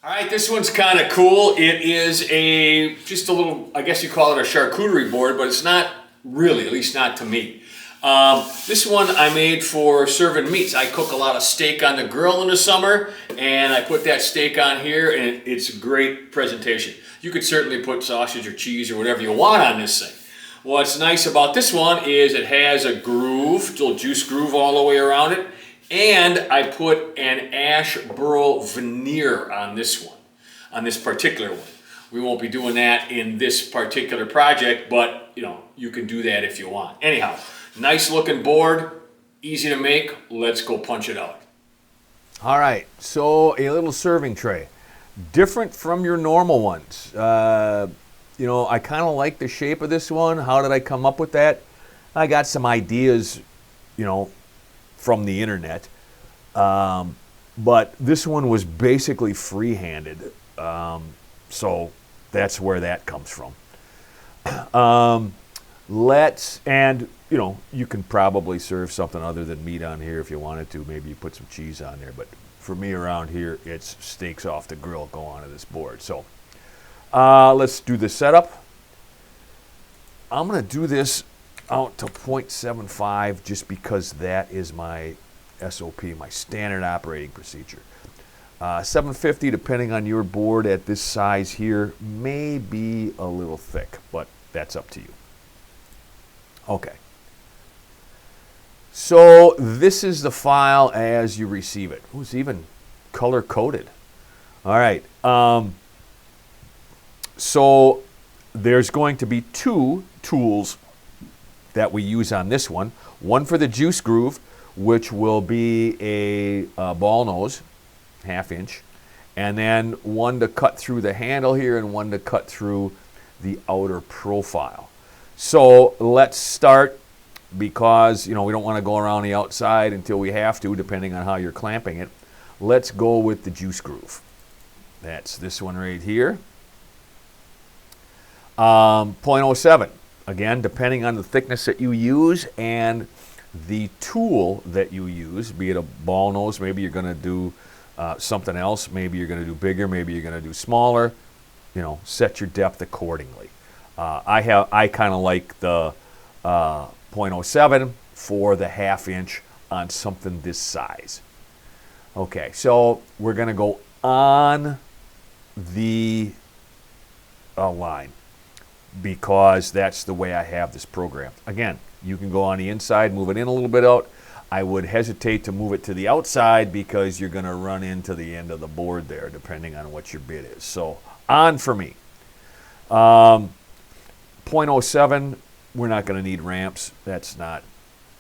All right, this one's kind of cool. It is just a little, I guess you call it a charcuterie board, but it's not really, at least not to me. This one I made for serving meats. I cook a lot of steak on the grill in the summer, and I put that steak on here, and it's a great presentation. You could certainly put sausage or cheese or whatever you want on this thing. What's nice about this one is it has a groove, a little juice groove all the way around it, and I put an ash burl veneer on this one, on this particular one. We won't be doing that in this particular project, but you can do that if you want. Anyhow, nice looking board, easy to make. Let's go punch it out. All right, so a little serving tray. Different from your normal ones. I kind of like the shape of this one. How did I come up with that? I got some ideas, from the internet. But this one was basically free-handed. So that's where that comes from. You can probably serve something other than meat on here if you wanted to. Maybe you put some cheese on there. But for me around here, it's steaks off the grill go onto this board. So let's do the setup. I'm going to do this out to 0.75 just because that is my SOP, my standard operating procedure. 750, depending on your board at this size here, may be a little thick, but that's up to you. Okay. So this is the file as you receive it. It's even color coded. All right. So there's going to be two tools that we use on this one. One for the juice groove, which will be a ball nose, 1/2 inch, and then one to cut through the handle here and one to cut through the outer profile. So let's start, because we don't want to go around the outside until we have to, depending on how you're clamping it. Let's go with the juice groove. That's this one right here. 0.07. Again, depending on the thickness that you use and the tool that you use, be it a ball nose, maybe you're going to do something else, maybe you're going to do bigger, maybe you're going to do smaller, set your depth accordingly. I kind of like the 0.07 for the 1/2 inch on something this size. Okay, so we're going to go on the line, because that's the way I have this programmed. Again, you can go on the inside, move it in a little bit out. I would hesitate to move it to the outside because you're going to run into the end of the board there, depending on what your bit is. So on for me. 0.07, we're not going to need ramps. That's not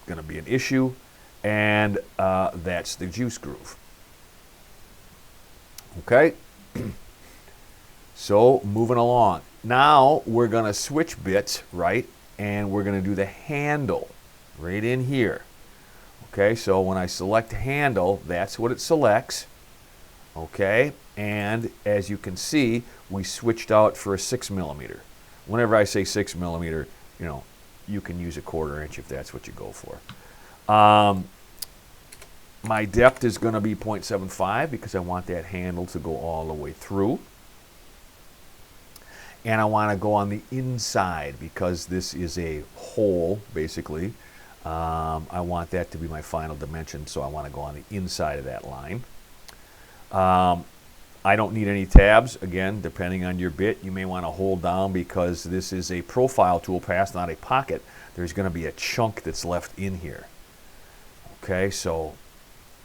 going to be an issue. And that's the juice groove. Okay. So moving along. Now we're going to switch bits, right? And we're going to do the handle right in here. Okay, so when I select handle, that's what it selects. Okay, and as you can see, we switched out for a 6mm. Whenever I say 6mm, you can use a 1/4 inch if that's what you go for. My depth is going to be 0.75 because I want that handle to go all the way through. And I want to go on the inside because this is a hole, basically. I want that to be my final dimension, so I want to go on the inside of that line. I don't need any tabs. Again, depending on your bit, you may want to hold down because this is a profile tool pass, not a pocket. There's going to be a chunk that's left in here. Okay, so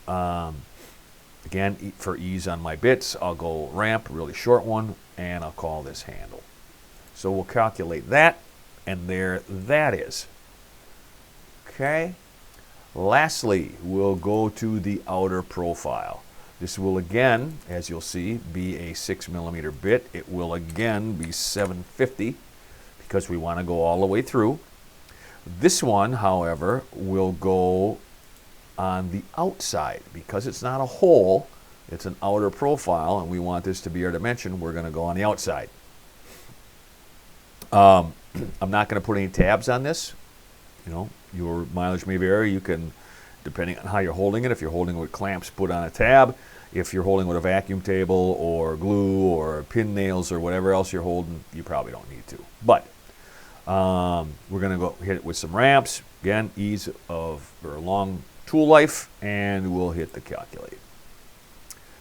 again, for ease on my bits, I'll go ramp, really short one, and I'll call this handle. So we'll calculate that, and there that is. Okay. Lastly, we'll go to the outer profile. This will again, as you'll see, be a 6mm bit. It will again be 750 because we want to go all the way through. This one, however, will go on the outside because it's not a hole, it's an outer profile, and we want this to be our dimension. We're going to go on the outside. I'm not going to put any tabs on this. Your mileage may vary. You can, depending on how you're holding it, if you're holding it with clamps, put on a tab. If you're holding with a vacuum table or glue or pin nails or whatever else you're holding, you probably don't need to. But we're going to go hit it with some ramps. Again, ease of or long tool life, and we'll hit the calculate.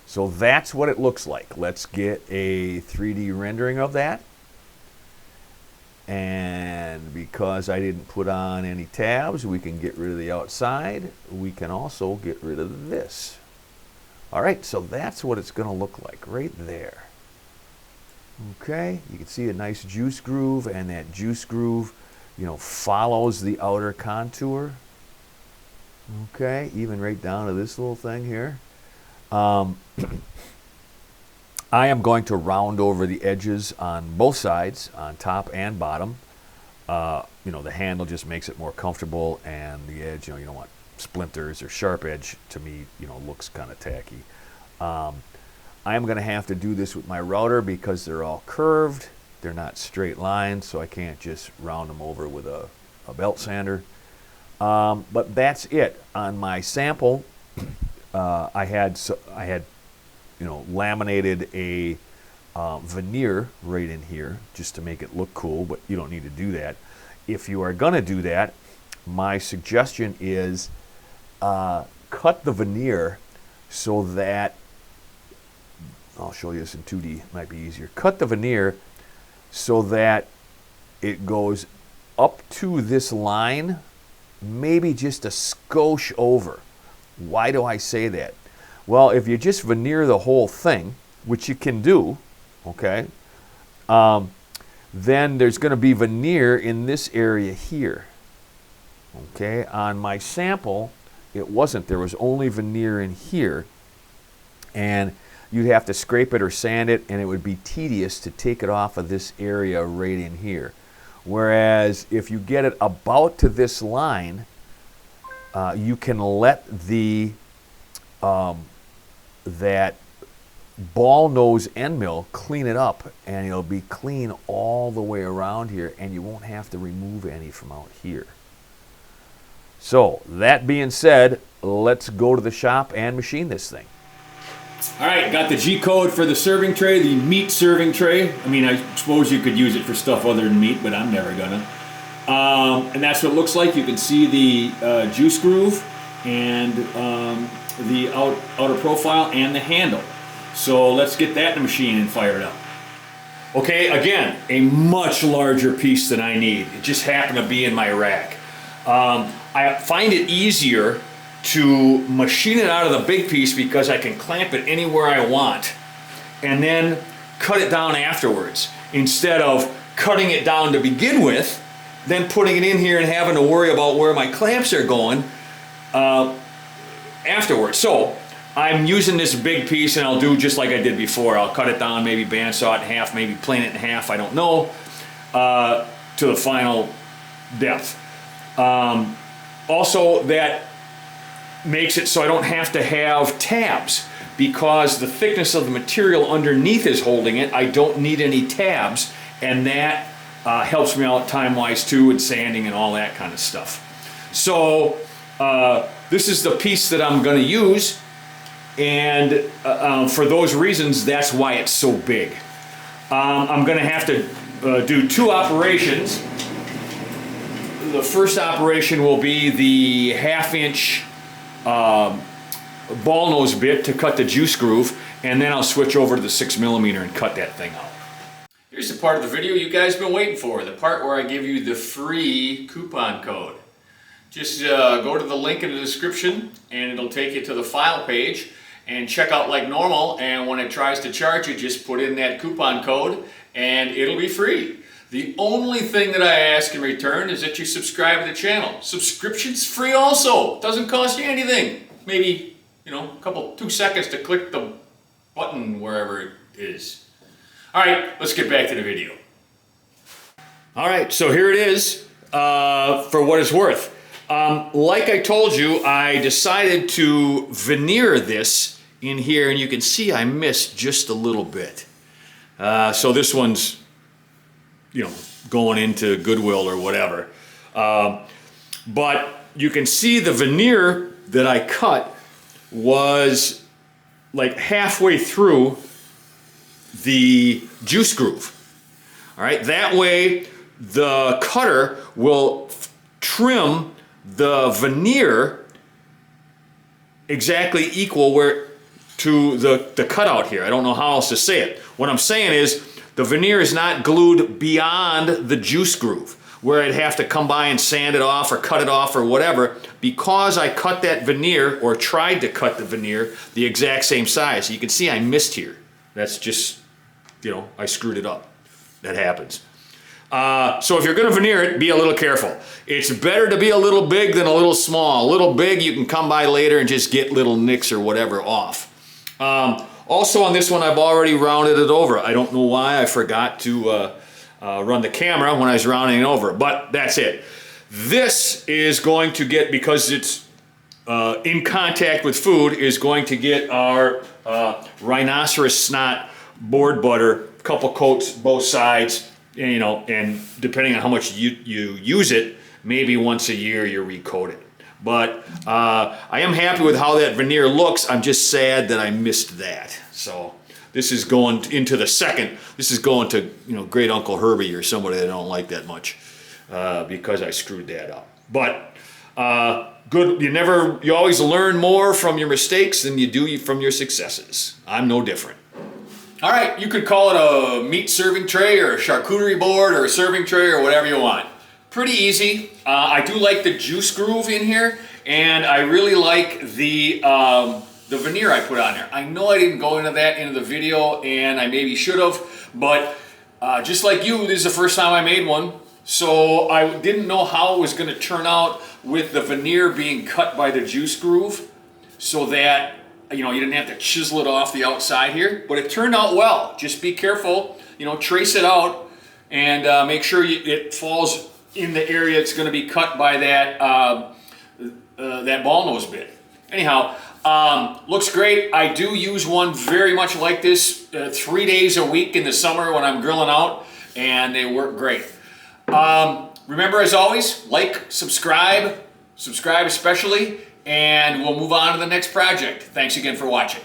So that's what it looks like. Let's get a 3D rendering of that. And because I didn't put on any tabs, we can get rid of the outside. We can also get rid of this. All right, so that's what it's going to look like right there. Okay, you can see a nice juice groove, and that juice groove, you know, follows the outer contour. Okay, even right down to this little thing here. I am going to round over the edges on both sides, on top and bottom. You know, the handle just makes it more comfortable, and the edge, you know, you don't want splinters or sharp edge. To me, you know, looks kind of tacky. I am going to have to do this with my router because they're all curved. They're not straight lines, so I can't just round them over with a belt sander. But that's it. On my sample, I had you know, laminated a veneer right in here just to make it look cool, but you don't need to do that. If you are going to do that, my suggestion is cut the veneer so that, I'll show you this in 2D, it might be easier. Cut the veneer so that it goes up to this line, maybe just a skosh over. Why do I say that? Well, if you just veneer the whole thing, which you can do, okay, then there's going to be veneer in this area here. Okay, on my sample, it wasn't. There was only veneer in here, and you'd have to scrape it or sand it, and it would be tedious to take it off of this area right in here. Whereas if you get it about to this line, you can let the that ball nose end mill clean it up, and it'll be clean all the way around here, and you won't have to remove any from out here. So that being said, let's go to the shop and machine this thing. All right, got the G code for the serving tray, the meat serving tray. I mean, I suppose you could use it for stuff other than meat, but I'm never gonna. And that's what it looks like. You can see the juice groove and the outer profile and the handle. So let's get that in the machine and fire it up. Okay, again, a much larger piece than I need. It just happened to be in my rack. I find it easier to machine it out of the big piece because I can clamp it anywhere I want and then cut it down afterwards, instead of cutting it down to begin with, then putting it in here and having to worry about where my clamps are going afterwards. So I'm using this big piece, and I'll do just like I did before. I'll cut it down, maybe bandsaw it in half, maybe plane it in half, I don't know, to the final depth. Also, that makes it so I don't have to have tabs, because the thickness of the material underneath is holding it. I don't need any tabs, and that helps me out time-wise too, and sanding and all that kind of stuff. So this is the piece that I'm going to use, and for those reasons, that's why it's so big. I'm going to have to do two operations. The first operation will be the 1/2-inch ball nose bit to cut the juice groove, and then I'll switch over to the 6mm and cut that thing out. Here's the part of the video you guys have been waiting for, the part where I give you the free coupon code. Just go to the link in the description, and it'll take you to the file page, and check out like normal, and when it tries to charge you, just put in that coupon code and it'll be free. The only thing that I ask in return is that you subscribe to the channel. Subscription's free also. Doesn't cost you anything. Maybe, you know, 2 seconds to click the button wherever it is. All right, let's get back to the video. All right, so here it is, for what it's worth. Like I told you, I decided to veneer this in here, and you can see I missed just a little bit. So this one's, you know, going into Goodwill or whatever. But you can see the veneer that I cut was like halfway through the juice groove. All right, that way the cutter will trim the veneer exactly equal to the cutout here. I don't know how else to say it. What I'm saying is the veneer is not glued beyond the juice groove, where I'd have to come by and sand it off or cut it off or whatever. Because I cut that veneer, or tried to cut the veneer, the exact same size. You can see I missed here. That's just, I screwed it up. That happens. So if you're going to veneer it, be a little careful. It's better to be a little big than a little small. A little big, you can come by later and just get little nicks or whatever off. Also on this one, I've already rounded it over. I don't know why I forgot to run the camera when I was rounding it over, but that's it. This is going to get, because it's in contact with food, is going to get our rhinoceros snot board butter, a couple coats both sides, and depending on how much you use it, maybe once a year you recoat it. But I am happy with how that veneer looks. I'm just sad that I missed that. So this is going into the second. This is going to Great Uncle Herbie or somebody that I don't like that much because I screwed that up. But good. You always learn more from your mistakes than you do from your successes. I'm no different. All right, you could call it a meat serving tray or a charcuterie board or a serving tray or whatever you want. Pretty easy. I do like the juice groove in here, and I really like the veneer I put on there. I know I didn't go into that in the video, and I maybe should have, but just like you, this is the first time I made one, so I didn't know how it was going to turn out with the veneer being cut by the juice groove, so that you didn't have to chisel it off the outside here, but it turned out well. Just be careful, trace it out, and make sure it falls in the area it's going to be cut by that that ball nose bit. Anyhow, looks great. I do use one very much like this 3 days a week in the summer when I'm grilling out, and they work great. Remember, as always, like, subscribe especially, and we'll move on to the next project. Thanks again for watching.